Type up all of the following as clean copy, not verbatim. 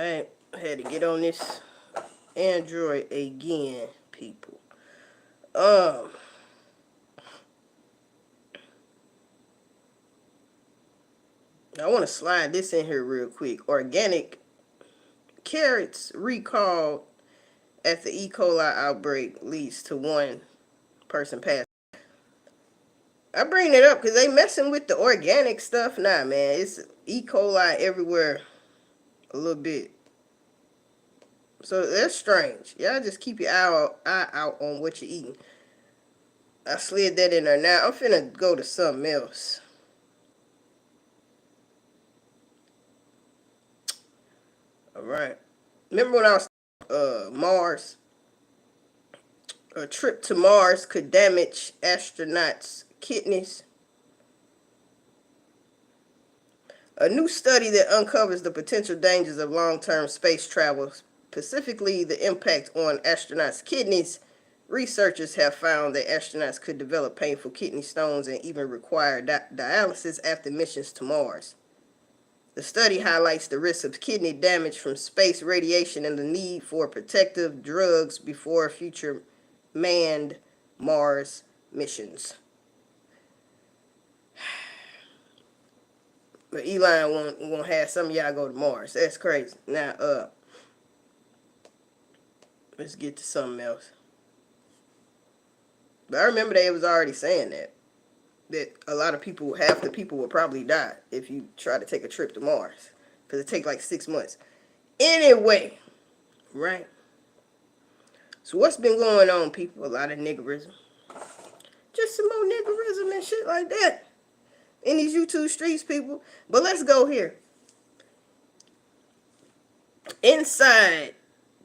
I had to get on this Android again, people. Um, I want to slide this in here real quick. Organic carrots recalled after E. coli outbreak leads to one person passing. I bring it up because they messing with the organic stuff. Nah, man, it's E. coli everywhere a little bit. So that's strange. Y'all just keep your eye out on what you're eating. I slid that in there. Now I'm finna go to something else. All right. Remember when I was Mars? A trip to Mars could damage astronauts' kidneys. A new study that uncovers the potential dangers of long-term space travel, specifically the impact on astronauts' kidneys. Researchers have found that astronauts could develop painful kidney stones and even require dialysis after missions to Mars. The study highlights the risk of kidney damage from space radiation and the need for protective drugs before future manned Mars missions. But Elon won't have some of y'all go to Mars. That's crazy. Now, let's get to something else. But I remember they was already saying that a lot of people, half the people will probably die if you try to take a trip to Mars, because it takes like 6 months. Anyway, right? So what's been going on, people? A lot of niggerism. Just some more niggerism and shit like that in these YouTube streets, people. But let's go here. Inside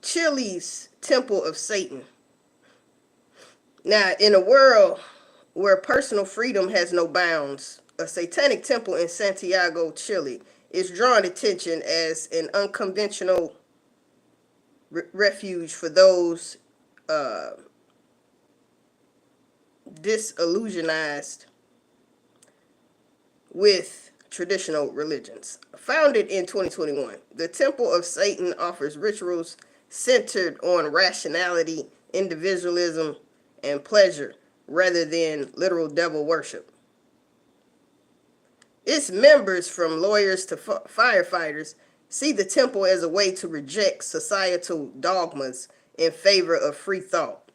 Chile's Temple of Satan. Now, in a world where personal freedom has no bounds, a satanic temple in Santiago, Chile is drawing attention as an unconventional refuge for those disillusionized with traditional religions. Founded in 2021, the Temple of Satan offers rituals centered on rationality, individualism, and pleasure rather than literal devil worship. Its members, from lawyers to firefighters, see the temple as a way to reject societal dogmas in favor of free thought.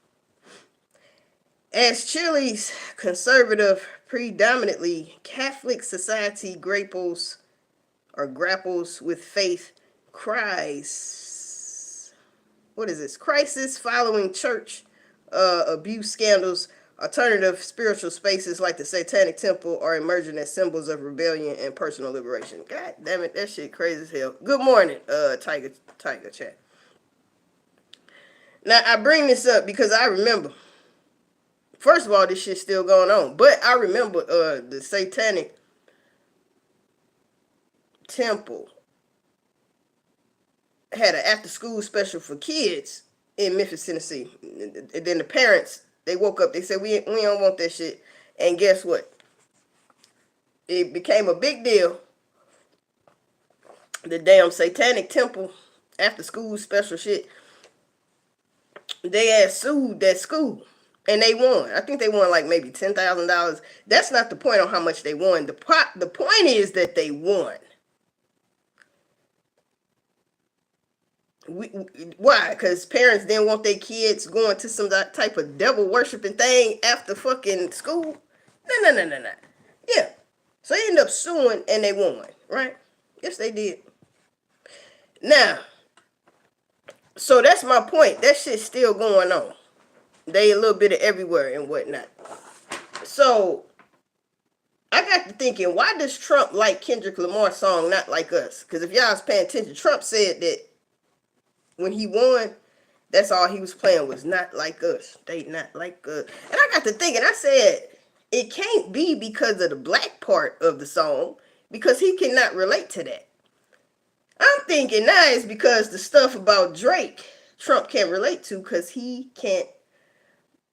As Chile's conservative, predominantly Catholic society grapples with faith crisis following church abuse scandals, alternative spiritual spaces like the Satanic Temple are emerging as symbols of rebellion and personal liberation. God damn it, that shit crazy as hell. Good morning, Tiger Chat. Now, I bring this up because I remember, first of all, this shit's still going on, but I remember the Satanic Temple had an after-school special for kids in Memphis, Tennessee. And then the parents, they woke up, they said, we don't want that shit. And guess what? It became a big deal. The damn Satanic Temple after-school special shit. They had sued that school. And they won. I think they won like maybe $10,000. That's not the point on how much they won. The point is that they won. Why? Because parents didn't want their kids going to some type of devil worshiping thing after fucking school. No. Yeah. So they ended up suing and they won, right? Yes, they did. Now, so that's my point. That shit's still going on. They a little bit of everywhere and whatnot. So I got to thinking, why does Trump like Kendrick Lamar's song Not Like Us? Because if y'all was paying attention, Trump said that when he won, that's all he was playing was Not Like Us. They not like us. And I got to thinking, I said, it can't be because of the black part of the song, because he cannot relate to that. I'm thinking now it's because the stuff about Drake, Trump can't relate to, because he can't,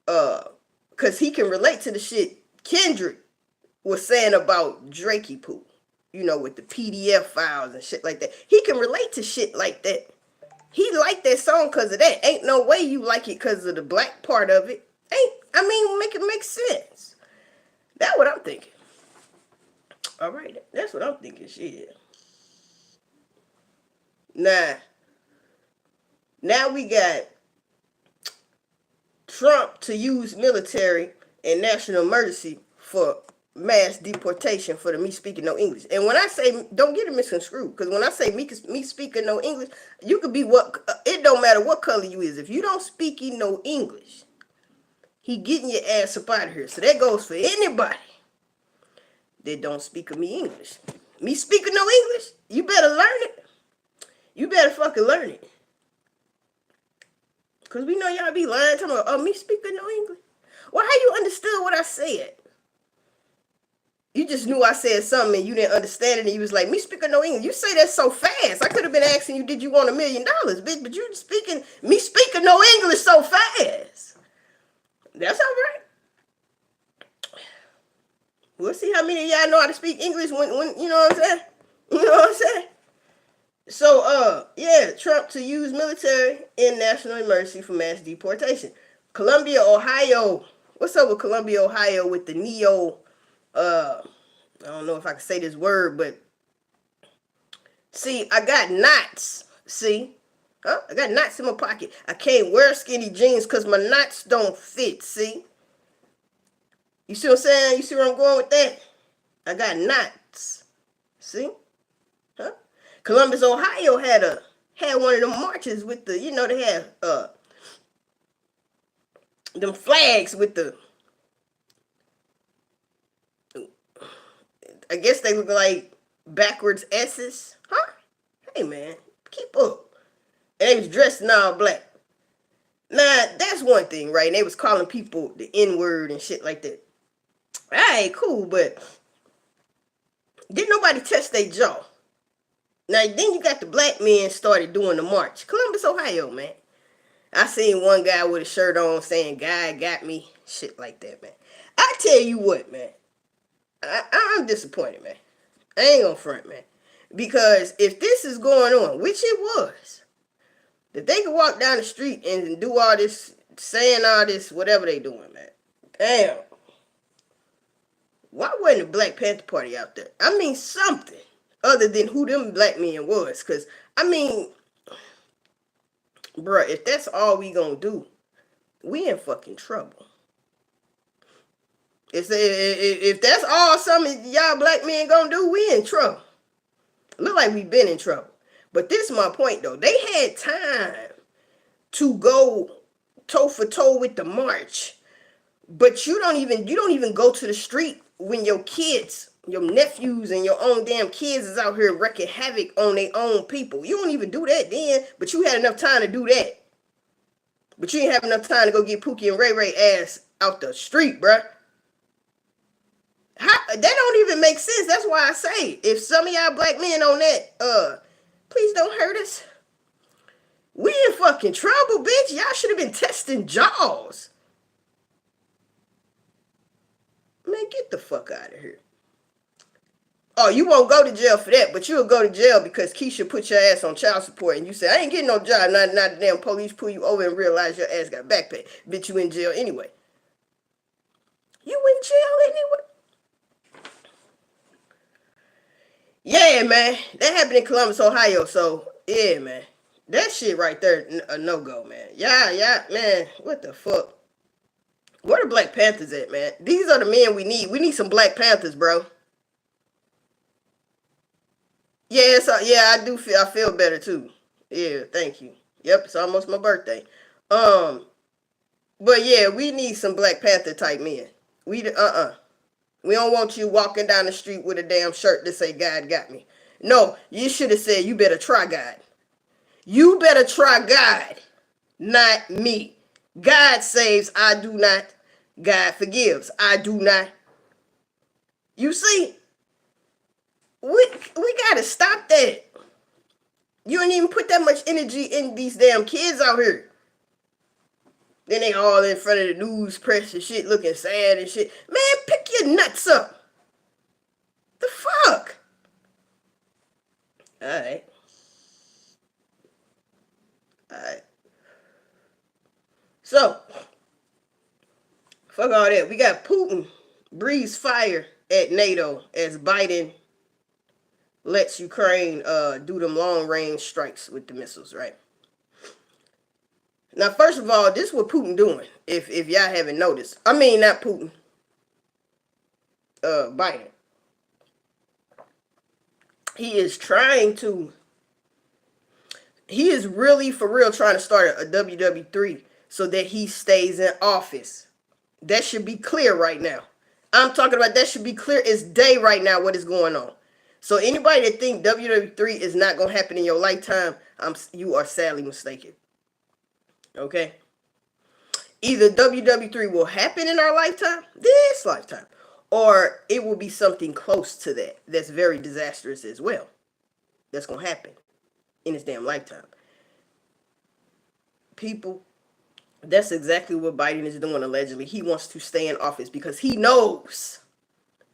because he can relate to the shit Kendrick was saying about Drakey poo. with the PDF files and shit like that. He can relate to shit like that. He liked that song because of that. Ain't no way you like it because of the black part of it. Make it make sense. That's what I'm thinking. All right, that's what I'm thinking. Shit. Now we got Trump to use military and national emergency for mass deportation for the me speaking no English. And when I say, don't get it misconstrued, because when I say me speaking no English, you could be it don't matter what color you is. If you don't speak no English, he getting your ass up out of here. So that goes for anybody that don't speak of me English. Me speaking no English, you better learn it. You better fucking learn it. Because we know y'all be lying, talking about, oh, me speaking no English. Well, how you understood what I said? You just knew I said something and you didn't understand it and you was like, me speaking no English. You say that so fast. I could have been asking you, did you want $1 million, bitch? But you me speaking no English so fast. That's all right. We'll see how many of y'all know how to speak English when you know what I'm saying? You know what I'm saying? So, Trump to use military in national emergency for mass deportation. Columbia, Ohio. What's up with Columbia, Ohio with the I don't know if I can say this word, but see, I got knots. See? Huh? I got knots in my pocket. I can't wear skinny jeans because my knots don't fit. See? You see what I'm saying? You see where I'm going with that? I got knots. See? Huh? Columbus, Ohio had one of them marches with the, they had them flags with the, I guess they look like backwards S's. Huh? Hey man, keep up. And they was dressed in all black. Now, that's one thing, right? And they was calling people the N-word and shit like that. Alright, cool, but didn't nobody touch their jaw. Now, then you got the black men started doing the march. Columbus, Ohio, man. I seen one guy with a shirt on saying, God got me. Shit like that, man. I tell you what, man. I'm disappointed, man. I ain't gonna front, man. Because if this is going on, which it was, that they could walk down the street and do all this, saying all this, whatever they doing, man. Damn. Why wasn't the Black Panther Party out there? I mean, something other than who them black men was. Because, I mean, bruh, if that's all we gonna do, we in fucking trouble. If that's all some of y'all black men gonna do, we in trouble. Look like we been in trouble. But this is my point, though. They had time to go toe for toe with the march. But you don't even go to the street when your kids, your nephews and your own damn kids is out here wreaking havoc on their own people. You don't even do that then, but you had enough time to do that. But you didn't have enough time to go get Pookie and Ray Ray ass out the street, bruh. That don't even make sense. That's why I say, if some of y'all black men on that, please don't hurt us. We in fucking trouble, bitch. Y'all should have been testing jaws. Man, get the fuck out of here. Oh, you won't go to jail for that, but you'll go to jail because Keisha put your ass on child support and you say, I ain't getting no job. Not the damn police pull you over and realize your ass got back pay. Bitch, you in jail anyway. You in jail anyway? Yeah, man. That happened in Columbus, Ohio. So, yeah, man. That shit right there, a no-go, man. Yeah, man. What the fuck? Where the Black Panthers at, man? These are the men we need. We need some Black Panthers, bro. Yeah, I feel better too. Yeah, thank you. Yep, it's almost my birthday. But yeah, we need some Black Panther type men. We don't want you walking down the street with a damn shirt that say God got me. No, you should have said you better try God. You better try God, not me. God saves, I do not. God forgives, I do not. You see, we gotta stop that. You don't even put that much energy in these damn kids out here. Then they all in front of the news press and shit looking sad and shit. Man, pick your nuts up. The fuck? All right. All right. So, fuck all that. We got Putin breathes fire at NATO as Biden lets Ukraine do them long range strikes with the missiles, right? Now, first of all, this is what Putin doing. If y'all haven't noticed, I mean not Putin, Biden. He is trying to. He is really for real trying to start a WW3 so that he stays in office. That should be clear right now. I'm talking about that should be clear as day right now what is going on. So anybody that think WW3 is not gonna happen in your lifetime, you are sadly mistaken. Okay? Either WW3 will happen in our lifetime, this lifetime, or it will be something close to that that's very disastrous as well. That's gonna happen in his damn lifetime. People, that's exactly what Biden is doing allegedly. He wants to stay in office because he knows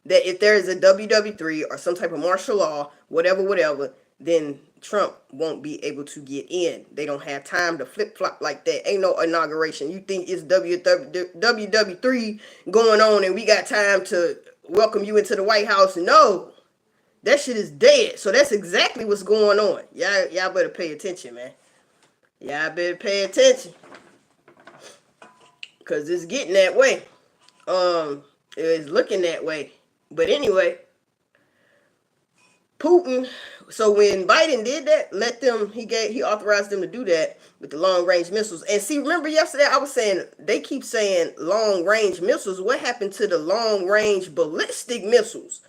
that if there is a WW3 or some type of martial law, whatever, then Trump won't be able to get in. They don't have time to flip flop like that. Ain't no inauguration. You think it's WW3 going on and we got time to welcome you into the White House? No, that shit is dead. So that's exactly what's going on. Y'all better pay attention, man. Y'all better pay attention. Cause it's getting that way. It's looking that way. But anyway, Putin. So when Biden did that, he authorized them to do that with the long range missiles. And see, remember yesterday I was saying they keep saying long range missiles. What happened to the long range ballistic missiles?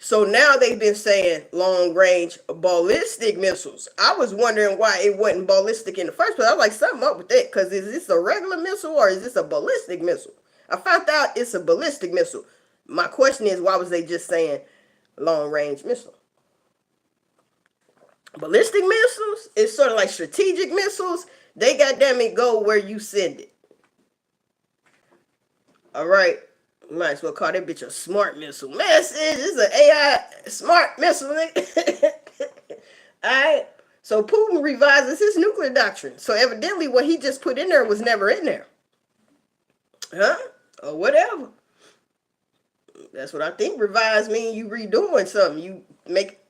So now they've been saying long range ballistic missiles. I was wondering why it wasn't ballistic in the first place. I was like, something up with that, because is this a regular missile or is this a ballistic missile? I found out it's a ballistic missile. My question is, why was they just saying long range missile? Ballistic missiles is sort of like strategic missiles. They goddamn it go where you send it. All right. Might as well call that bitch a smart missile. Man, it's an AI smart missile. Alright. So Putin revises his nuclear doctrine. So evidently what he just put in there was never in there. Huh? Or whatever. That's what I think revise means. You redoing something. You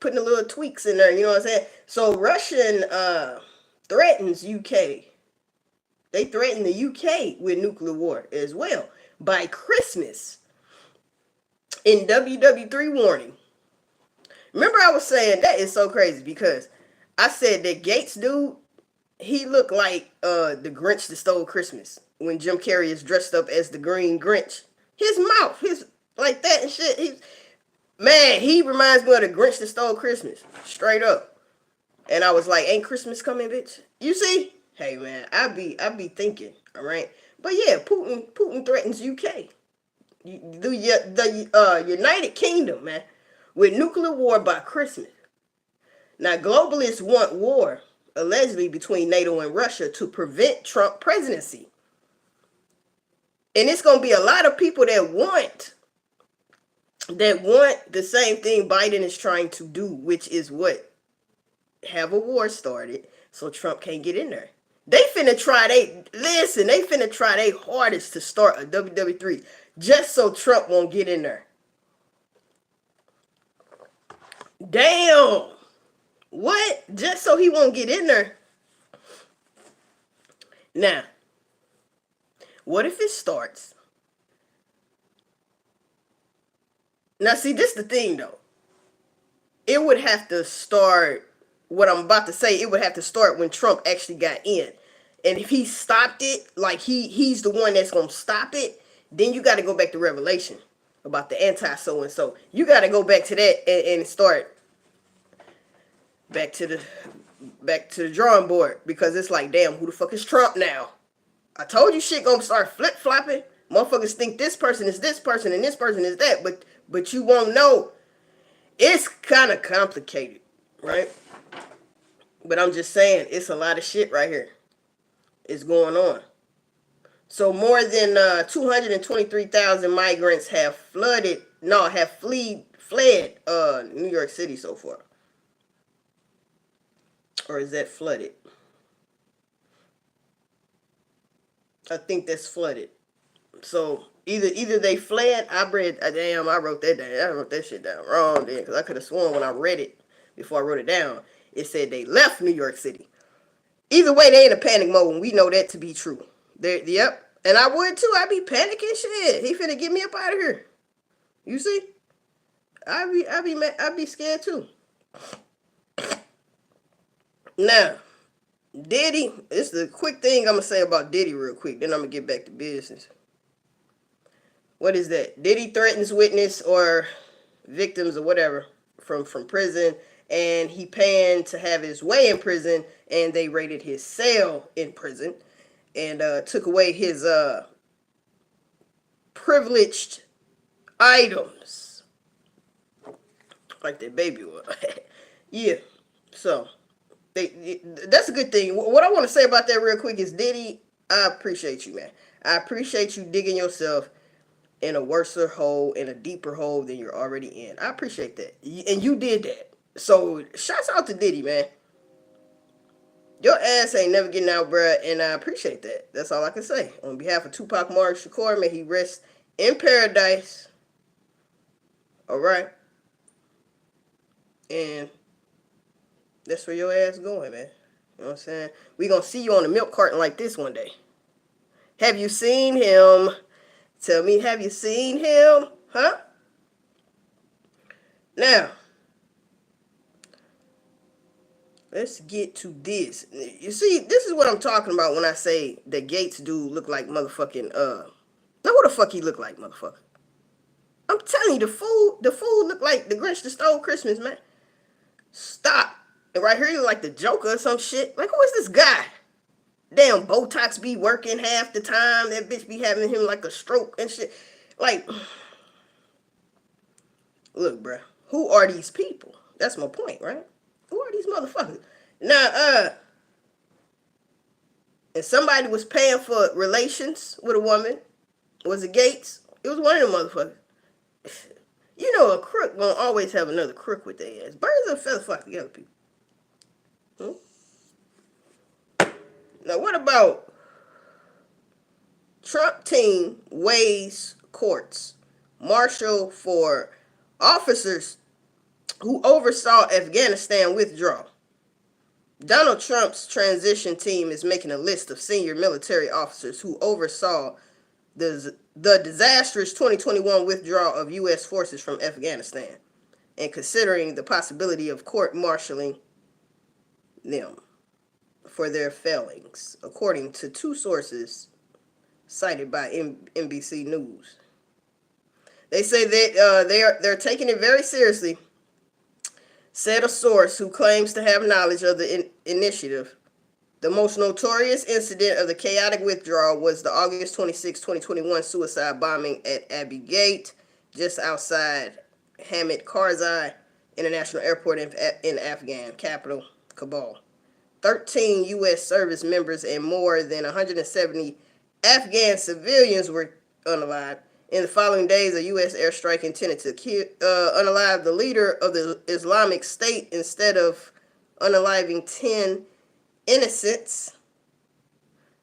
putting a little tweaks in there, you know what I'm saying? So Russian threatens UK. They threaten the UK with nuclear war as well by Christmas in WW3 warning. Remember I was saying that is so crazy because I said that Gates dude, he looked like the Grinch that stole Christmas when Jim Carrey is dressed up as the Green Grinch. His mouth, his like that and shit. He reminds me of the Grinch that stole Christmas, straight up. And I was like, ain't Christmas coming, bitch? You see? Hey man, I be thinking, all right. But yeah, Putin threatens UK, the United Kingdom, man, with nuclear war by Christmas. Now globalists want war allegedly between NATO and Russia to prevent Trump presidency. And it's gonna be a lot of people that want the same thing Biden is trying to do, which is what? Have a war started so Trump can't get in there. They finna try their hardest to start a WW3 just so Trump won't get in there. Damn. What? Just so he won't get in there? Now, what if it starts? Now, see, this is the thing, though. It would have to start, what I'm about to say, it would have to start when Trump actually got in. And if he stopped it, like he's the one that's going to stop it, then you got to go back to Revelation about the anti-so-and-so. You got to go back to that and start back to the drawing board, because it's like, damn, who the fuck is Trump now? I told you shit gonna start flip-flopping. Motherfuckers think this person is this person and this person is that, but you won't know. It's kind of complicated, right? But I'm just saying, it's a lot of shit right here. It's going on. So more than 223,000 migrants have fled New York City so far. Or is that flooded? I think that's flooded. So either they fled. I wrote that down. I wrote that shit down wrong then because I could have sworn when I read it before I wrote it down, it said they left New York City. Either way, they in a panic mode, and we know that to be true. Yep. And I would too. I'd be panicking shit. He finna get me up out of here. You see? I'd be scared too. Now, Diddy, this is the quick thing I'm gonna say about Diddy real quick. Then I'm gonna get back to business. What is that? Diddy threatens witness or victims or whatever from prison, and he paying to have his way in prison, and they raided his cell in prison, and took away his privileged items, like that baby was. Yeah, so that's a good thing. What I want to say about that real quick is Diddy, I appreciate you, man. I appreciate you digging yourself in a worser hole, in a deeper hole than you're already in. I appreciate that. And you did that. So, shouts out to Diddy, man. Your ass ain't never getting out, bruh, and I appreciate that. That's all I can say. On behalf of Tupac Mark Shakur, may he rest in paradise. Alright? And that's where your ass going, man. You know what I'm saying? We gonna see you on a milk carton like this one day. Have you seen him? Tell me, have you seen him? Huh? Now, let's get to this. You see, this is what I'm talking about when I say that Gates dude look like motherfucking, now what the fuck he look like, motherfucker? I'm telling you, the fool look like the Grinch that stole Christmas, man. Stop. And right here, he look like the Joker or some shit. Like, who is this guy? Damn, Botox be working half the time. That bitch be having him like a stroke and shit. Like, look, bruh. Who are these people? That's my point, right? Who are these motherfuckers? Now, and somebody was paying for relations with a woman. Was it Gates? It was one of them motherfuckers. You know, a crook gonna always have another crook with their ass. Birds of a feather flock together, people. Now, what about Trump team weighs courts, marshal for officers who oversaw Afghanistan withdrawal? Donald Trump's transition team is making a list of senior military officers who oversaw the disastrous 2021 withdrawal of U.S. forces from Afghanistan and considering the possibility of court-martialing them for their failings, according to two sources cited by NBC News. They say that they're taking it very seriously, said a source who claims to have knowledge of the initiative. The most notorious incident of the chaotic withdrawal was the August 26, 2021 suicide bombing at Abbey Gate, just outside Hamid Karzai International Airport in Afghan capital, Kabul. 13 U.S. service members and more than 170 Afghan civilians were unalived. In the following days, a U.S. airstrike intended to unalive the leader of the Islamic State instead of unaliving 10 innocents.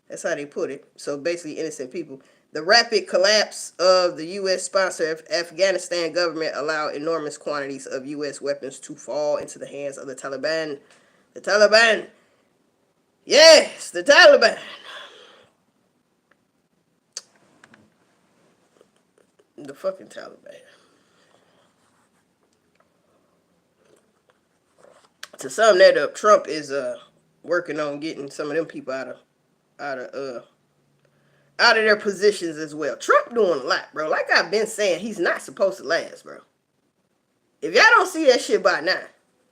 That's how they put it. So basically, innocent people. The rapid collapse of the U.S.-sponsored Afghanistan government allowed enormous quantities of U.S. weapons to fall into the hands of the Taliban. The Taliban. Yes, the Taliban. The fucking Taliban. To sum that up, Trump is working on getting some of them people out of their positions as well. Trump doing a lot, bro. Like I've been saying, he's not supposed to last, bro. If y'all don't see that shit by now,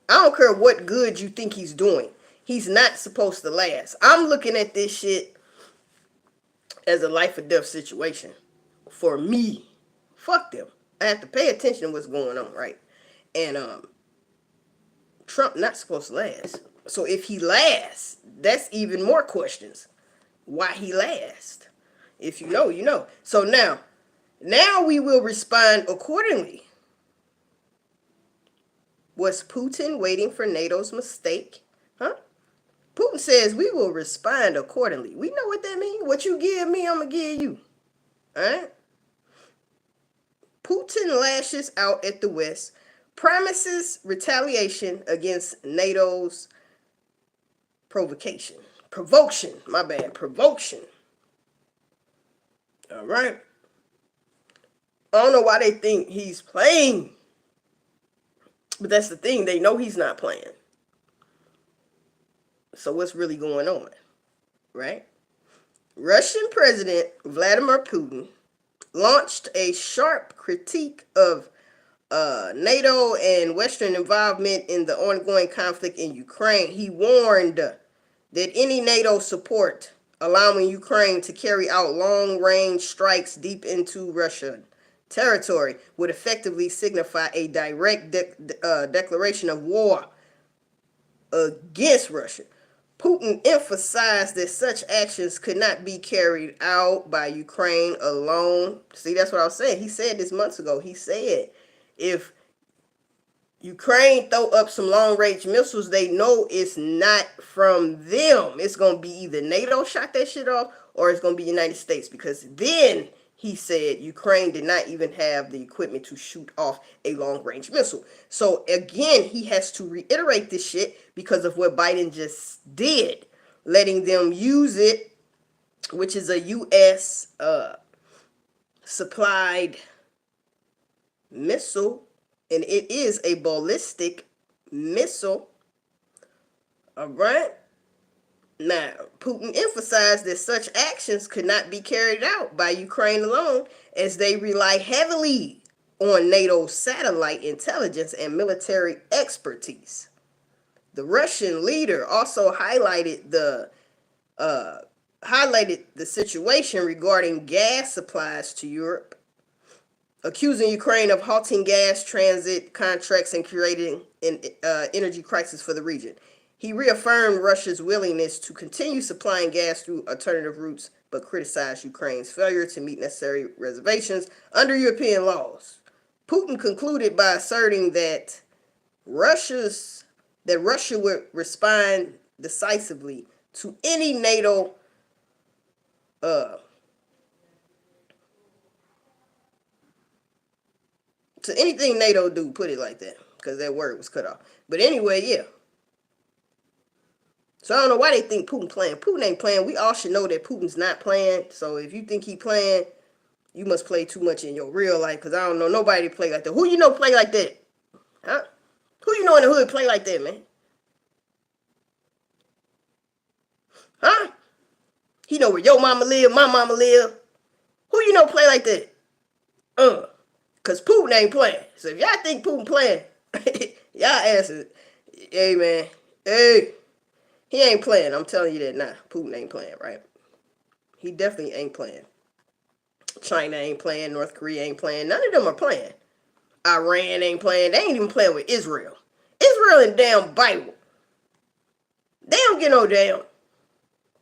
I don't care what good you think he's doing. He's not supposed to last. I'm looking at this shit as a life or death situation. For me. Fuck them. I have to pay attention to what's going on, right? And Trump not supposed to last. So if he lasts, that's even more questions. Why he last? If you know, you know. So now we will respond accordingly. Was Putin waiting for NATO's mistake? Huh? Putin says we will respond accordingly. We know what that means. What you give me, I'm going to give you. All right? Putin lashes out at the West, promises retaliation against NATO's provocation. Provocation, my bad. Provocation. All right? I don't know why they think he's playing. But that's the thing. They know he's not playing. So what's really going on? Right? Russian President Vladimir Putin launched a sharp critique of NATO and Western involvement in the ongoing conflict in Ukraine. He warned that any NATO support allowing Ukraine to carry out long-range strikes deep into Russian territory would effectively signify a direct declaration of war against Russia. Putin emphasized that such actions could not be carried out by Ukraine alone. See, that's what I was saying. He said this months ago. He said if Ukraine throw up some long-range missiles, they know it's not from them. It's going to be either NATO shot that shit off or it's going to be United States, because then he said Ukraine did not even have the equipment to shoot off a long-range missile. So again, he has to reiterate this shit because of what Biden just did, letting them use it, which is a U.S. supplied missile, and it is a ballistic missile. All right. Now, Putin emphasized that such actions could not be carried out by Ukraine alone, as they rely heavily on NATO's satellite intelligence and military expertise. The Russian leader also highlighted the situation regarding gas supplies to Europe, accusing Ukraine of halting gas transit contracts and creating an energy crisis for the region. He reaffirmed Russia's willingness to continue supplying gas through alternative routes, but criticized Ukraine's failure to meet necessary reservations under European laws. Putin concluded by asserting that Russia would respond decisively to any NATO to anything NATO do, put it like that, because that word was cut off. But anyway, yeah. So I don't know why they think Putin playing. Putin ain't playing. We all should know that Putin's not playing. So if you think he playing, you must play too much in your real life, because I don't know nobody play like that. Who you know play like that? Huh? Who you know in the hood play like that, man? Huh? He know where your mama live, my mama live. Who you know play like that? Because Putin ain't playing. So if y'all think Putin playing, y'all answer, hey, man, hey, he ain't playing. I'm telling you that now. Putin ain't playing, right? He definitely ain't playing. China ain't playing. North Korea ain't playing. None of them are playing. Iran ain't playing. They ain't even playing with Israel. Israel and damn Bible. They don't get no damn.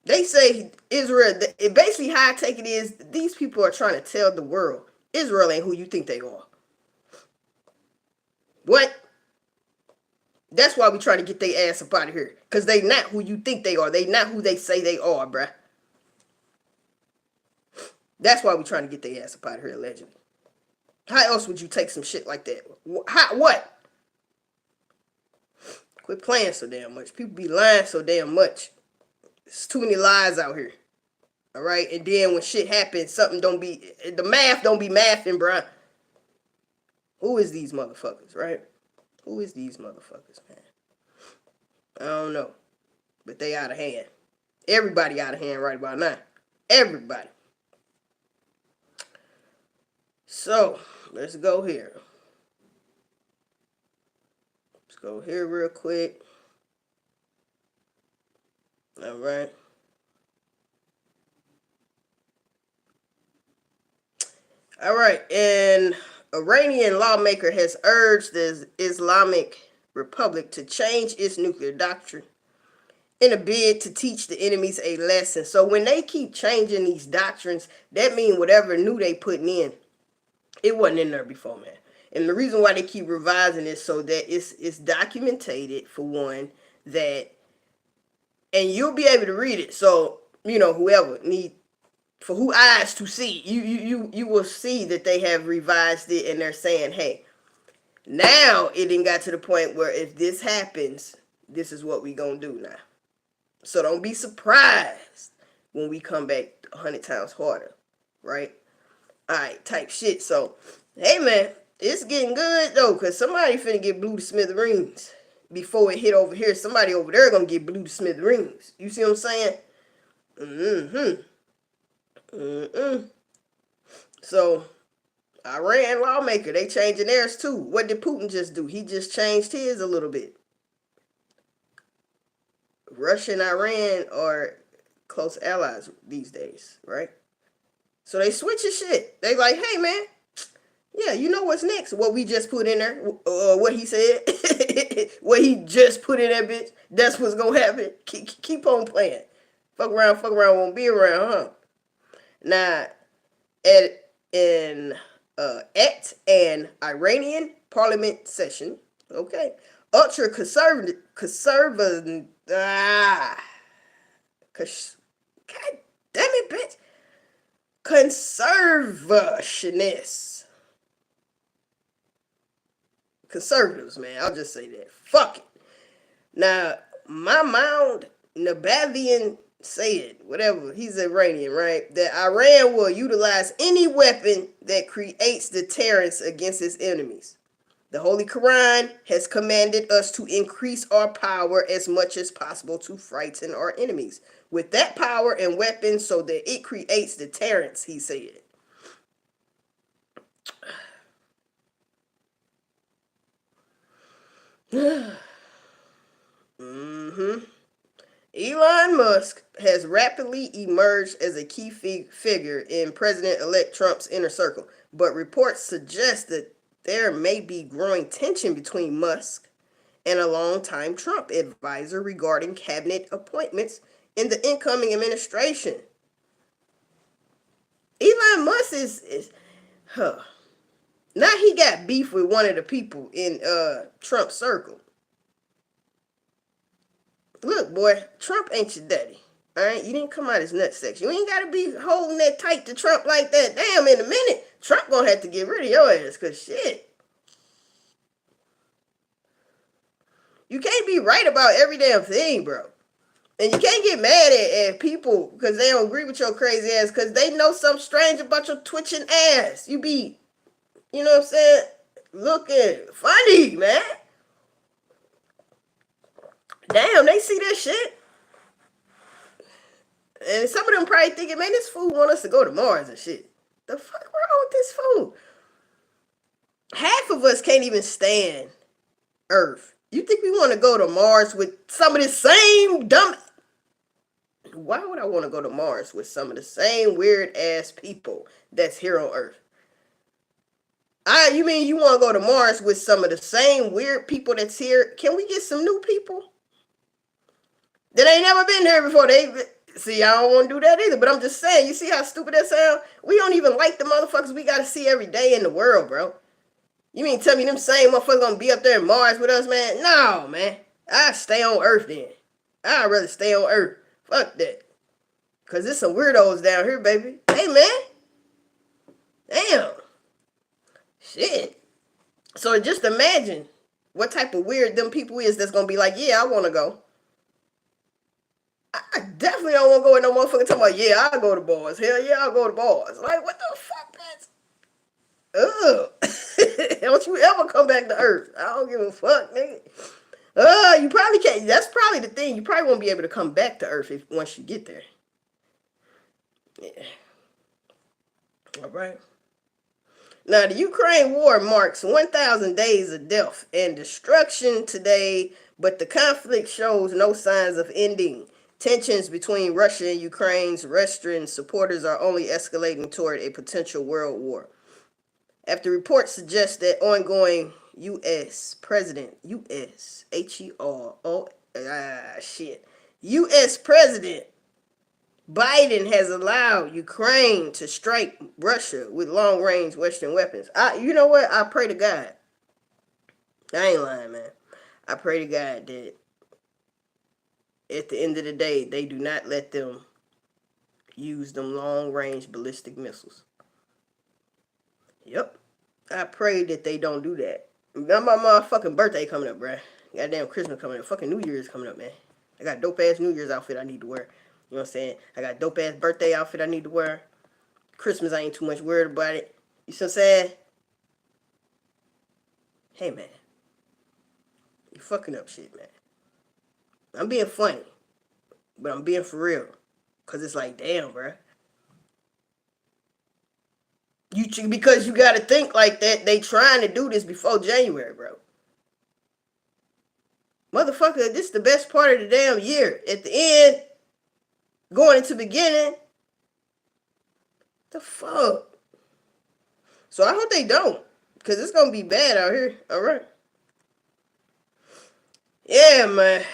They say Israel, basically how I take it is, these people are trying to tell the world, Israel ain't who you think they are. What? That's why we trying to get their ass up out of here. Because they not who you think they are. They not who they say they are, bruh. That's why we trying to get their ass up out of here, allegedly. How else would you take some shit like that? What? Quit playing so damn much. People be lying so damn much. There's too many lies out here. All right? And then when shit happens, the math don't be mathing, bruh. Who is these motherfuckers, right? Who is these motherfuckers, man? I don't know. But they out of hand. Everybody out of hand right about now. Everybody. So, let's go here. Let's go here real quick. All right. All right. And Iranian lawmaker has urged the Islamic Republic to change its nuclear doctrine in a bid to teach the enemies a lesson. So when they keep changing these doctrines, that means whatever new they putting in, it wasn't in there before, man. And the reason why they keep revising it so that it's documented, for one, that and you'll be able to read it. So whoever need for who eyes to see, you will see that they have revised it, and they're saying, hey, now it didn't got to the point where if this happens, this is what we gonna do now. So don't be surprised when we come back 100 times harder, right? All right, type shit. So, hey man, it's getting good though, cause somebody finna get blew to smithereens before it hit over here. Somebody over there gonna get blew to smithereens. You see what I'm saying? Mm-hmm. Mm-mm. So, Iran lawmaker, they changing theirs too. What did Putin just do? He just changed his a little bit. Russia and Iran are close allies these days, right? So they switching shit. They like, hey man, yeah, you know what's next? What we just put in there, what he said, what he just put in that bitch. That's what's gonna happen. Keep on playing. Fuck around, won't be around, huh? Now, at in at an Iranian parliament session, okay, ultra conservative, God damn it, bitch, conservatives, man. I'll just say that. Fuck it. Now, Mahmoud Nabhavian said, whatever, he's Iranian, right? That Iran will utilize any weapon that creates deterrence against its enemies. The Holy Quran has commanded us to increase our power as much as possible to frighten our enemies with that power and weapons so that it creates deterrence, he said. Mm-hmm. Elon Musk has rapidly emerged as a key figure in President-elect Trump's inner circle, but reports suggest that there may be growing tension between Musk and a longtime Trump advisor regarding cabinet appointments in the incoming administration. Elon Musk is huh. Now he got beef with one of the people in Trump's circle. Look, boy, Trump ain't your daddy. All right, you didn't come out his nutsack. You ain't gotta be holding that tight to Trump like that. Damn, in a minute, Trump gonna have to get rid of your ass, cause shit, you can't be right about every damn thing, bro. And you can't get mad at people because they don't agree with your crazy ass because they know something strange about your twitching ass. You be, you know what I'm saying, looking funny, man. Damn, they see that shit. And some of them probably thinking, man, this fool want us to go to Mars and shit. The fuck wrong with this fool? Half of us can't even stand Earth. You think we want to go to Mars with some of the same dumb... Why would I want to go to Mars with some of the same weird ass people that's here on Earth? You mean you want to go to Mars with some of the same weird people that's here? Can we get some new people that ain't never been here before? See, I don't want to do that either, but I'm just saying, you see how stupid that sounds? We don't even like the motherfuckers we got to see every day in the world, bro. You mean tell me them same motherfuckers gonna be up there in Mars with us, man? No, man. I stay on Earth then. I'd rather stay on Earth. Fuck that. Cause there's some weirdos down here, baby. Hey, man. Damn. Shit. So just imagine what type of weird them people is that's gonna be like, yeah, I wanna go. I definitely don't want to go with no motherfucker talking about, yeah, I'll go to bars. Hell yeah, I'll go to bars. Like, what the fuck, man? Ugh. Don't you ever come back to Earth. I don't give a fuck, nigga. You probably can't. That's probably the thing. You probably won't be able to come back to Earth once you get there. Yeah. All right. Now, the Ukraine war marks 1,000 days of death and destruction today, but the conflict shows no signs of ending. Tensions between Russia and Ukraine's Western supporters are only escalating toward a potential world war. After reports suggest that ongoing U.S. President, U.S. H-E-R-O, U.S. President Biden has allowed Ukraine to strike Russia with long-range Western weapons. You know what? I pray to God. I ain't lying, man. I pray to God that at the end of the day, they do not let them use them long-range ballistic missiles. Yep. I pray that they don't do that. Got my motherfucking birthday coming up, bruh. Goddamn Christmas coming up. Fucking New Year's coming up, man. I got dope ass New Year's outfit I need to wear. You know what I'm saying? I got dope ass birthday outfit I need to wear. Christmas, I ain't too much worried about it. You see what I'm saying? Hey, man. You fucking up shit, man. I'm being funny. But I'm being for real. Because it's like, damn, bruh. Because you got to think like that. They trying to do this before January, bro. Motherfucker, this is the best part of the damn year. At the end, going into beginning. The fuck? So I hope they don't. Because it's going to be bad out here. All right. Yeah, man.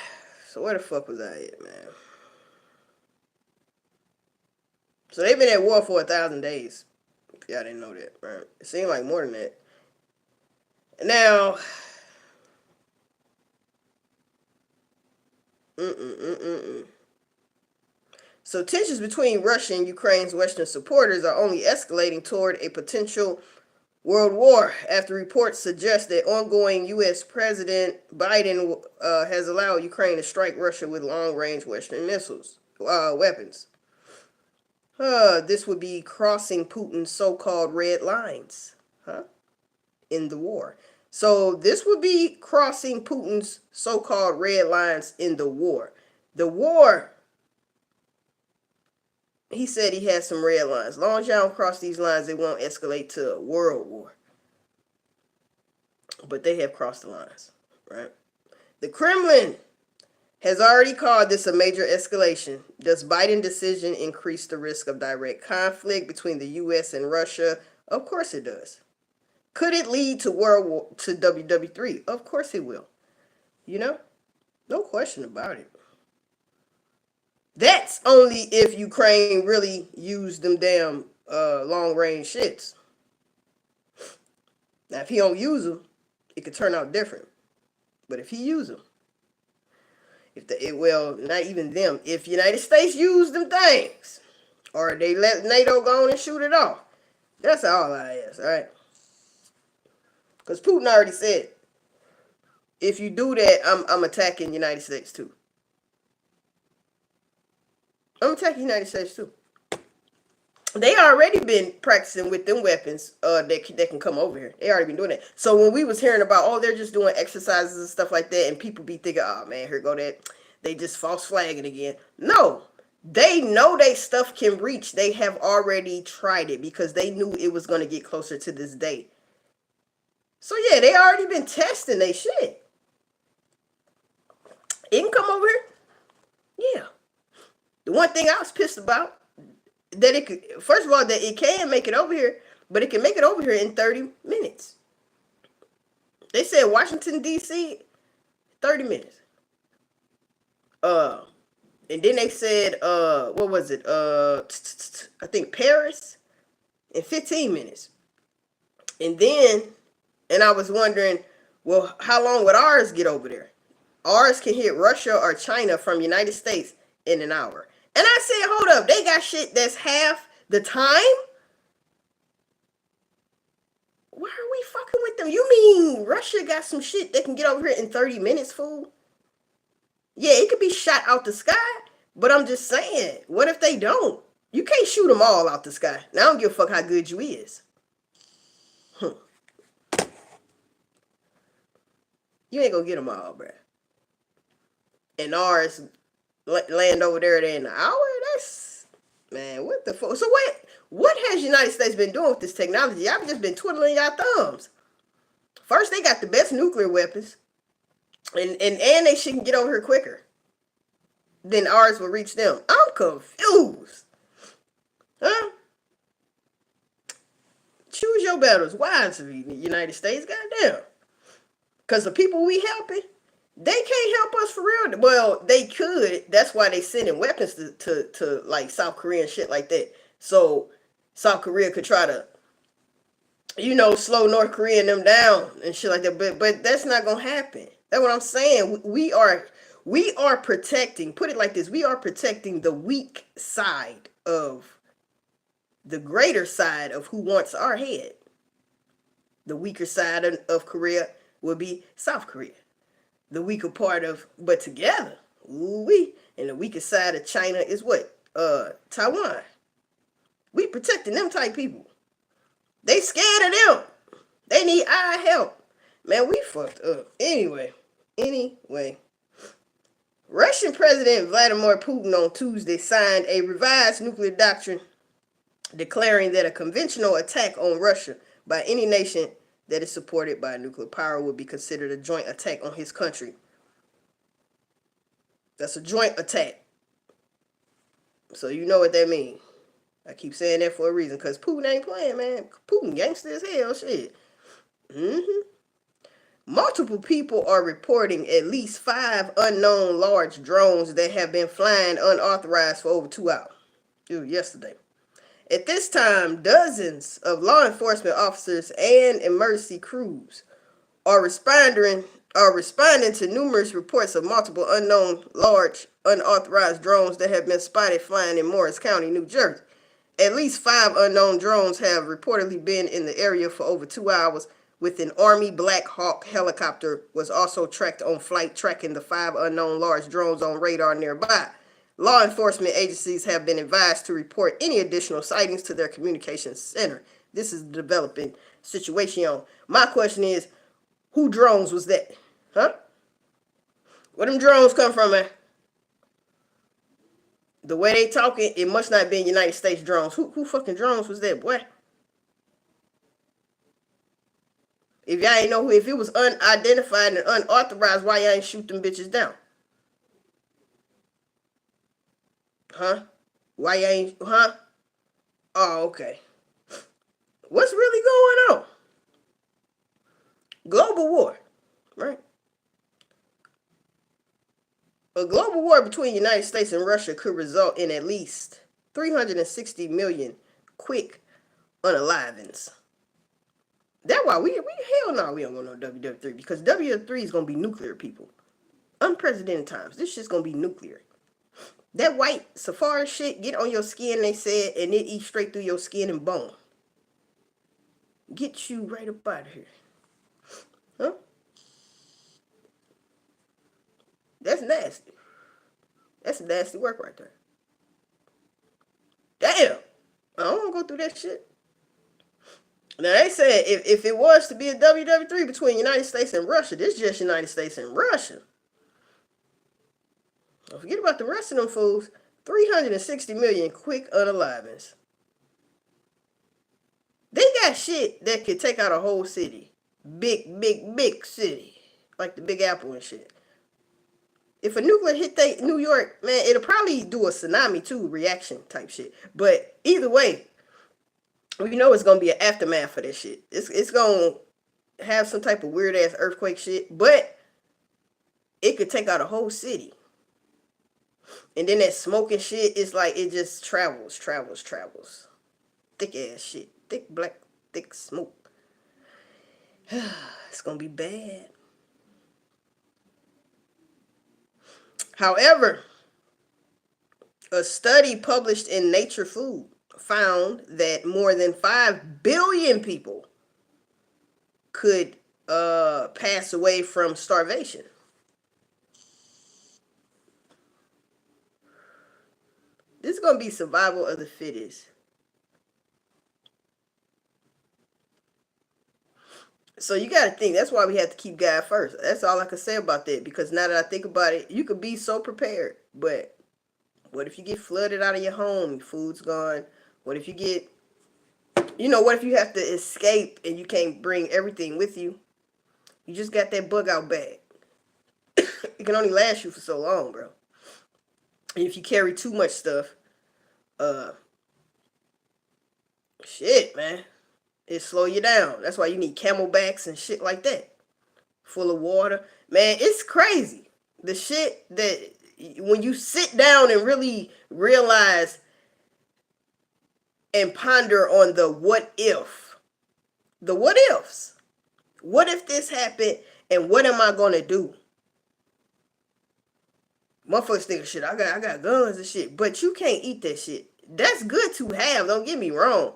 So where the fuck was I at, man? So they've been at war for 1,000 days. If y'all didn't know that, right? It seemed like more than that. Now, so tensions between Russia and Ukraine's Western supporters are only escalating toward a potential world war after reports suggest that ongoing U.S. President Biden has allowed Ukraine to strike Russia with long-range Western missiles, weapons. This would be crossing Putin's so-called red lines, in the war. So this would be crossing Putin's so-called red lines in the war. The war, he said he has some red lines. As long as y'all don't cross these lines, it won't escalate to a world war. But they have crossed the lines, right? The Kremlin has already called this a major escalation. Does Biden's decision increase the risk of direct conflict between the U.S. and Russia? Of course it does. Could it lead to WW3? Of course it will. You know? No question about it. That's only if Ukraine really used them damn long-range shits. Now, if he don't use them, it could turn out different. But if he use them, not even them. If United States use them things, or they let NATO go on and shoot it off, that's all I ask, all right? Because Putin already said, if you do that, I'm attacking the United States too. I'm attacking the United States too. They already been practicing with them weapons that can come over here. They already been doing that. So when we was hearing about, they're just doing exercises and stuff like that, and people be thinking, oh man, here go that. They just false flagging again. No. They know they stuff can reach. They have already tried it because they knew it was going to get closer to this day. So yeah, they already been testing they shit. It can come over here. Yeah. The one thing I was pissed about, that it could, first of all, that it can make it over here, but it can make it over here in 30 minutes. They said Washington, D.C., 30 minutes. And then they said, what was it? I think Paris in 15 minutes. And I was wondering, well, how long would ours get over there? Ours can hit Russia or China from United States in an hour. And I said, hold up, they got shit that's half the time? Why are we fucking with them? You mean Russia got some shit that can get over here in 30 minutes, fool? Yeah, it could be shot out the sky, but I'm just saying, what if they don't? You can't shoot them all out the sky. Now, I don't give a fuck how good you is. You ain't gonna get them all, bruh. And ours land over there in an hour? That's, man, what the fuck? So what has United States been doing with this technology? I've just been twiddling y'all thumbs. First, they got the best nuclear weapons. And they shouldn't get over here quicker. Then ours will reach them. I'm confused. Huh? Choose your battles wisely, United States. Goddamn. Because the people we helping, they can't help us for real. Well, they could. That's why they sending weapons to like South Korea and shit like that. So South Korea could try to, slow North Korea and them down and shit like that. But that's not gonna happen. That's what I'm saying. we are protecting, put it like this, we are protecting the weak side of the greater side of who wants our head. The weaker side of Korea will be South Korea. The weaker part of, but together, ooh-wee. And the weakest side of China is what? Taiwan. We protecting them type people. They scared of them. They need our help. Man, we fucked up. Anyway. Russian President Vladimir Putin on Tuesday signed a revised nuclear doctrine declaring that a conventional attack on Russia by any nation that is supported by nuclear power would be considered a joint attack on his country. That's a joint attack. So you know what that means. I keep saying that for a reason, because Putin ain't playing, man. Putin gangster as hell, shit. Multiple people are reporting at least 5 unknown large drones that have been flying unauthorized for over 2 hours. Yesterday. At this time, dozens of law enforcement officers and emergency crews are responding to numerous reports of multiple unknown large unauthorized drones that have been spotted flying in Morris County, New Jersey. At least 5 unknown drones have reportedly been in the area for over 2 hours, with an Army Black Hawk helicopter was also tracked on flight, tracking the 5 unknown large drones on radar nearby. Law enforcement agencies have been advised to report any additional sightings to their communications center. This is the developing situation. My question is, who drones was that? Huh? Where them drones come from, man? The way they talking, it must not be United States drones. Who fucking drones was that, boy? If y'all ain't know who, if it was unidentified and unauthorized, why y'all ain't shoot them bitches down? Huh? Why you ain't, huh? Oh, okay. What's really going on? Global war, right? A global war between the United States and Russia could result in at least 360 million quick unalivings. That's why we hell no, we don't want no WW3, because WW3 is gonna be nuclear, people. Unprecedented times. This shit's gonna be nuclear. That white safari shit get on your skin, they said, and it eat straight through your skin and bone. Get you right up out of here. Huh? That's nasty. That's nasty work right there. Damn. I don't want to go through that shit. Now, they said if it was to be a WW3 between United States and Russia, this is just United States and Russia. Don't forget about the rest of them fools. 360 million quick unalivings. They got shit that could take out a whole city. Big city. Like the Big Apple and shit. If a nuclear hit New York, man, it'll probably do a tsunami too, reaction type shit. But either way, we know it's gonna be an aftermath for this shit. It's gonna have some type of weird ass earthquake shit, but it could take out a whole city. And then that smoking shit is like, it just travels. Thick ass shit. Thick smoke. It's gonna be bad. However, a study published in Nature Food found that more than 5 billion people could pass away from starvation. This is going to be survival of the fittest. So you got to think, that's why we have to keep God first. That's all I can say about that, because now that I think about it, you could be so prepared, but what if you get flooded out of your home, your food's gone? What if you get, what if you have to escape and you can't bring everything with you? You just got that bug out bag. It can only last you for so long, bro. And if you carry too much stuff, shit, man, it slow you down. That's why you need camelbacks and shit like that, full of water. Man, it's crazy. The shit that, when you sit down and really realize and ponder on the what ifs. What if this happened, and what am I going to do? Motherfuckers think shit. I got guns and shit, but you can't eat that shit. That's good to have. Don't get me wrong.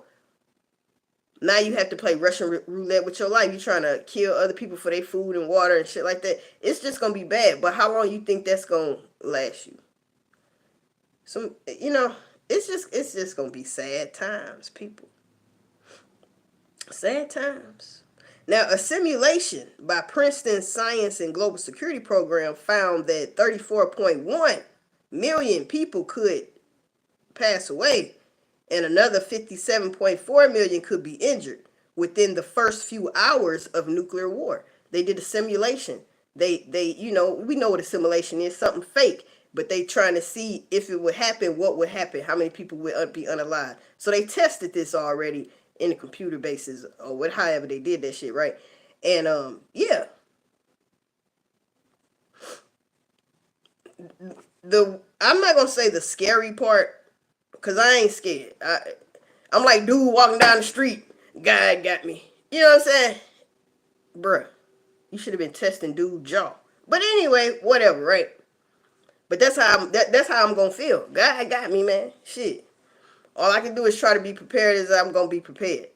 Now you have to play Russian roulette with your life. You trying to kill other people for their food and water and shit like that. It's just gonna be bad. But how long you think that's gonna last you? Some, it's just gonna be sad times, people. Sad times. Now, a simulation by Princeton Science and Global Security Program found that 34.1 million people could pass away and another 57.4 million could be injured within the first few hours of nuclear war. They did a simulation. We know what a simulation is, something fake, but they trying to see if it would happen, what would happen, how many people would be unalive. So they tested this already in the computer bases or what, however they did that shit, right? And yeah, I'm not gonna say the scary part because I ain't scared. I'm like dude walking down the street, God got me. You know what I'm saying, bruh? You should have been testing dude jaw. But anyway, whatever, right? But that's how I'm gonna feel. God got me, man. Shit. All I can do is try to be prepared as I'm gonna be prepared.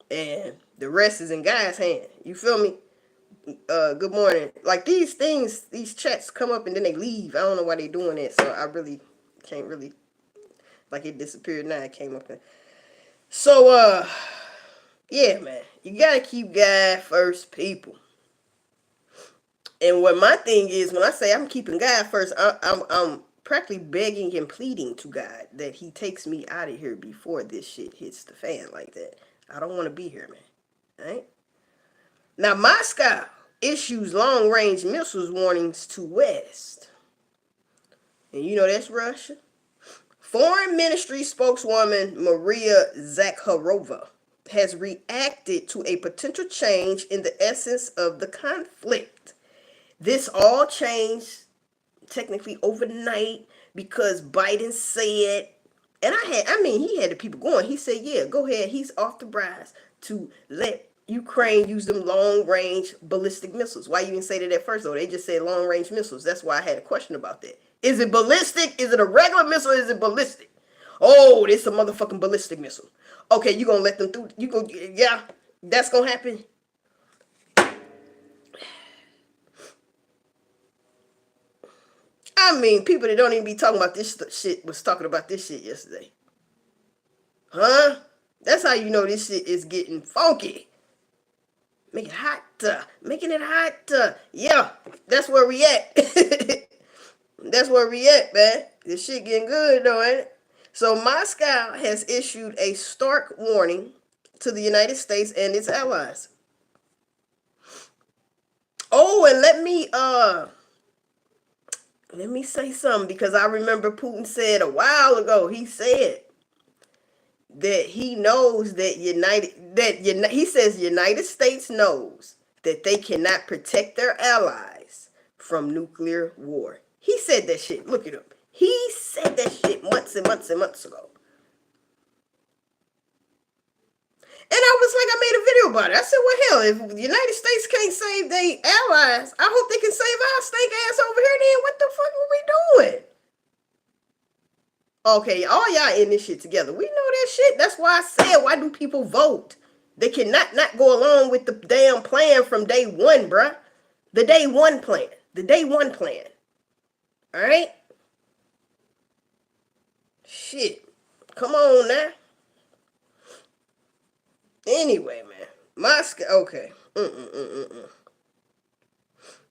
And the rest is in God's hand. You feel me? Good morning. Like these things, these chats come up and then they leave. I don't know why they doing that. So I really can't really, like, it disappeared now. It came up. So yeah, man. You gotta keep God first, people. And what my thing is, when I say I'm keeping God first, I'm practically begging and pleading to God that He takes me out of here before this shit hits the fan like that. I don't want to be here, man. Right? Now, Moscow issues long-range missiles warnings to West. And you know that's Russia. Foreign Ministry spokeswoman Maria Zakharova has reacted to a potential change in the essence of the conflict. This all changed technically overnight because Biden said, and he had the people going. He said, yeah, go ahead. He's authorized to let Ukraine use them long-range ballistic missiles. Why you didn't say that at first, though? They just said long-range missiles. That's why I had a question about that. Is it ballistic? Is it a regular missile? Or is it ballistic? Oh, it's a motherfucking ballistic missile. Okay, you gonna let them through? Yeah, that's gonna happen. I mean, people that don't even be talking about this shit was talking about this shit yesterday. Huh? That's how you know this shit is getting funky. Make it hot. Making it hot. Yeah, that's where we at. That's where we at, man. This shit getting good, though, ain't it? So Moscow has issued a stark warning to the United States and its allies. Oh, and let me say something, because I remember Putin said a while ago, he said that he knows that he says United States knows that they cannot protect their allies from nuclear war. He said that shit. Look it up. He said that shit months and months and months ago. And I was like, I made a video about it. I said, well, hell, if the United States can't save their allies, I hope they can save our stink ass over here. Then what the fuck are we doing? Okay, all y'all in this shit together. We know that shit. That's why I said, why do people vote? They cannot not go along with the damn plan from day one, bruh. The day one plan. The day one plan. All right? Shit. Come on now. Anyway, man. Moscow. Okay.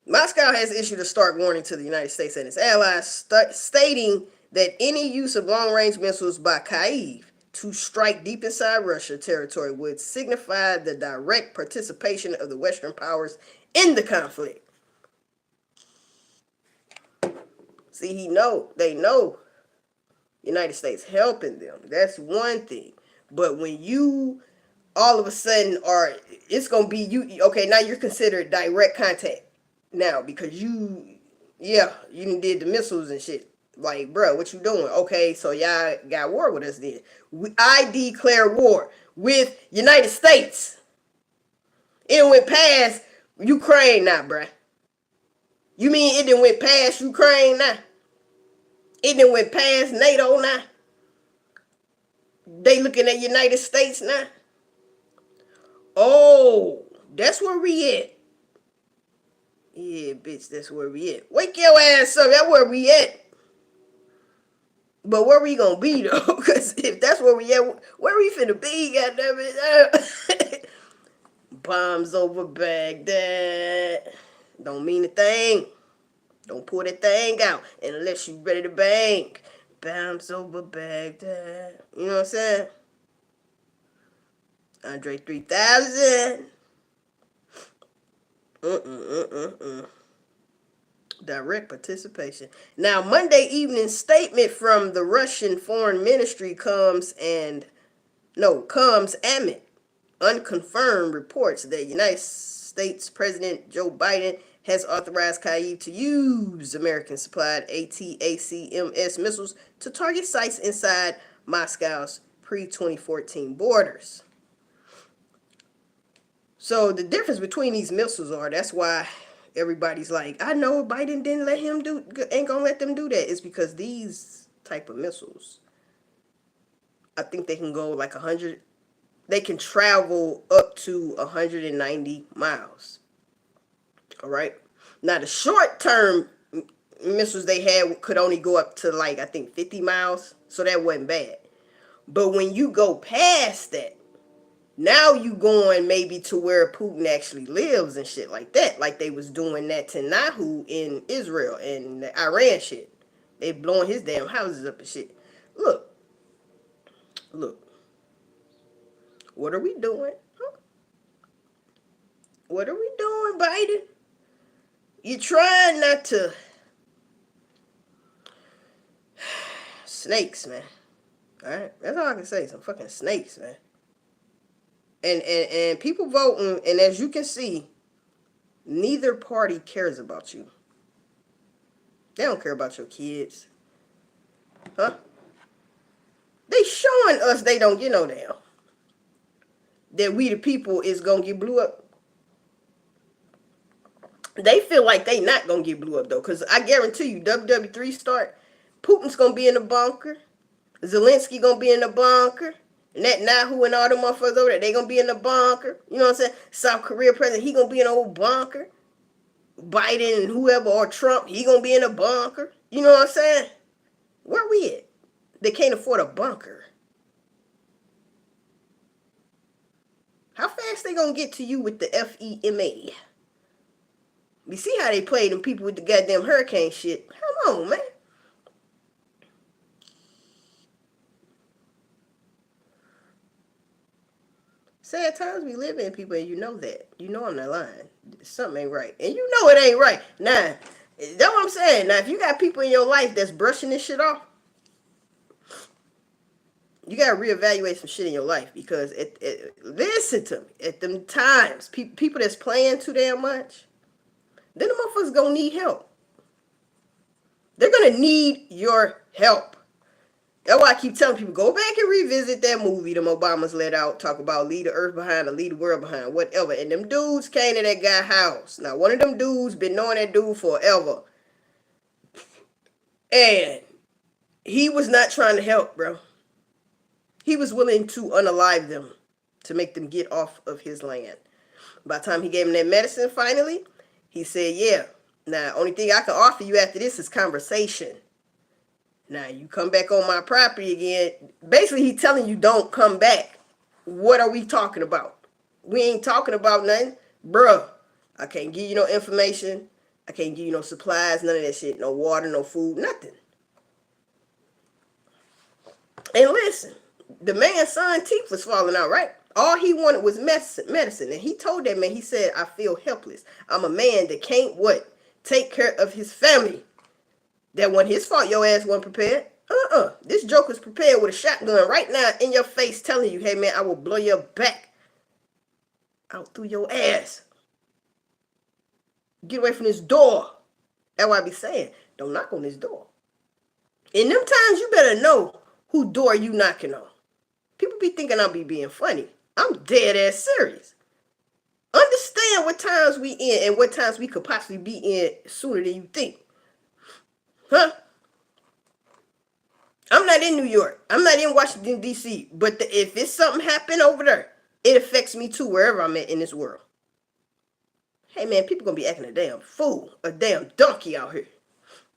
Moscow has issued a stark warning to the United States and its allies, stating that any use of long-range missiles by Kyiv to strike deep inside Russia territory would signify the direct participation of the Western powers in the conflict. See, they know United States helping them. That's one thing. But when you all of a sudden it's gonna be you. Okay, now you're considered direct contact now because you did the missiles and shit. Like, bro, what you doing? Okay, so y'all got war with us then. I declare war with United States. It went past Ukraine now, bruh. You mean it didn't went past Ukraine now? It then went past NATO now. They looking at United States now. Oh, that's where we at. Yeah, bitch, that's where we at. Wake your ass up. That's where we at. But where we gonna be though? Because if that's where we at, where we finna be? Goddamn it! Bombs over Baghdad. Don't mean a thing. Don't pull that thing out unless you ready to bang. Bombs over Baghdad. You know what I'm saying? Andre 3000. Direct participation. Now, Monday evening statement from the Russian Foreign Ministry comes amid unconfirmed reports that United States President Joe Biden has authorized Kyiv to use American-supplied ATACMS missiles to target sites inside Moscow's pre-2014 borders. So the difference between these missiles that's why everybody's like, I know Biden ain't gonna let them do that. It's because these type of missiles, I think they can go like 100, they can travel up to 190 miles. All right. Now the short term missiles they had could only go up to like, I think 50 miles. So that wasn't bad. But when you go past that, now you going maybe to where Putin actually lives and shit like that. Like they was doing that to Nahu in Israel and the Iran shit. They blowing his damn houses up and shit. Look. What are we doing? Huh? What are we doing, Biden? You're trying not to. Snakes, man. Alright? That's all I can say. Some fucking snakes, man. And people voting, and as you can see, neither party cares about you. They don't care about your kids. Huh? They showing us they don't get no damn. That we the people is gonna get blew up. They feel like they not gonna get blew up though, cause I guarantee you, WW3 start, Putin's gonna be in the bunker, Zelensky gonna be in the bunker, and that Nahu and all the motherfuckers over there, they gonna be in the bunker. You know what I'm saying? South Korea president, he gonna be in an old bunker. Biden and whoever or Trump, he gonna be in a bunker. You know what I'm saying? Where we at? They can't afford a bunker. How fast they gonna get to you with the FEMA? We see how they play them people with the goddamn hurricane shit. Come on, man. Sad times we live in, people, and you know that. You know I'm not lying. Something ain't right. And you know it ain't right. Now, that's what I'm saying. Now, if you got people in your life that's brushing this shit off, you gotta reevaluate some shit in your life because listen to me. At them times, people that's playing too damn much, then the motherfuckers gonna need help. They're gonna need your help. That's why I keep telling people, go back and revisit that movie them Obamas let out, talk about leave the earth behind or leave the world behind, whatever. And them dudes came to that guy's house. Now, one of them dudes been knowing that dude forever. And he was not trying to help, bro. He was willing to unalive them to make them get off of his land. By the time he gave him that medicine finally, he said, yeah, now only thing I can offer you after this is conversation. Now you come back on my property again. Basically, he telling you don't come back. What are we talking about? We ain't talking about nothing. Bruh, I can't give you no information. I can't give you no supplies, none of that shit. No water, no food, nothing. And listen, the man's son teeth was falling out, right? All he wanted was medicine. And he told that man, he said, I feel helpless. I'm a man that can't what? Take care of his family. That wasn't his fault your ass wasn't prepared. This joker's prepared with a shotgun right now in your face telling you, hey man, I will blow your back out through your ass. Get away from this door. That's why I be saying, don't knock on this door. In them times, you better know who door you knocking on. People be thinking I'll be being funny. I'm dead ass serious. Understand what times we in and what times we could possibly be in sooner than you think. Huh? not in New York. I'm not in Washington, D.C. But if it's something happen over there, it affects me too wherever I'm at in this world. Hey, man, people going to be acting a damn fool, a damn donkey out here.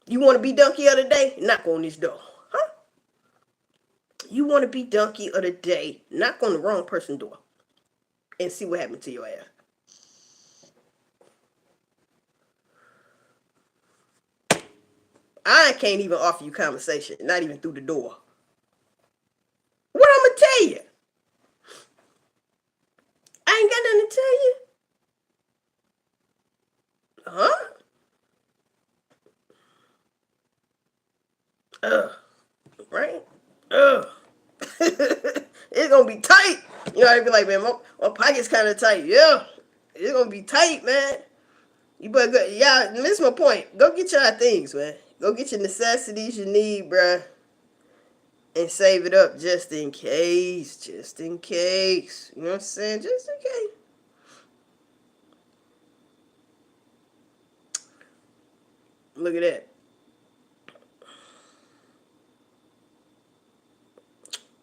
You want to be donkey of the day? Knock on this door. Huh? You want to be donkey of the day? Knock on the wrong person's door and see what happened to your ass. I can't even offer you conversation, not even through the door. What I'm gonna tell you? I ain't got nothing to tell you. Huh? Right? It's gonna be tight. You know, I'd be like, man, my pocket's kind of tight. Yeah, it's gonna be tight, man. You better go. Yeah, miss my point. Go get your things, man. Go get your necessities you need, bruh, and save it up just in case. Just in case. You know what I'm saying? Just in case. Look at that.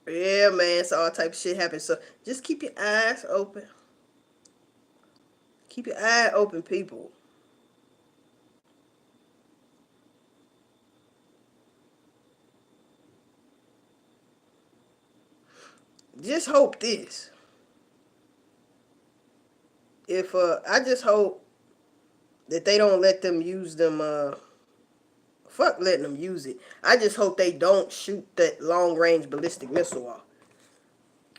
Yeah, man. So all type of shit happens. So just keep your eyes open. Keep your eye open, people. Just hope this. If I just hope that they don't let them use them fuck letting them use it. I just hope they don't shoot that long range ballistic missile off.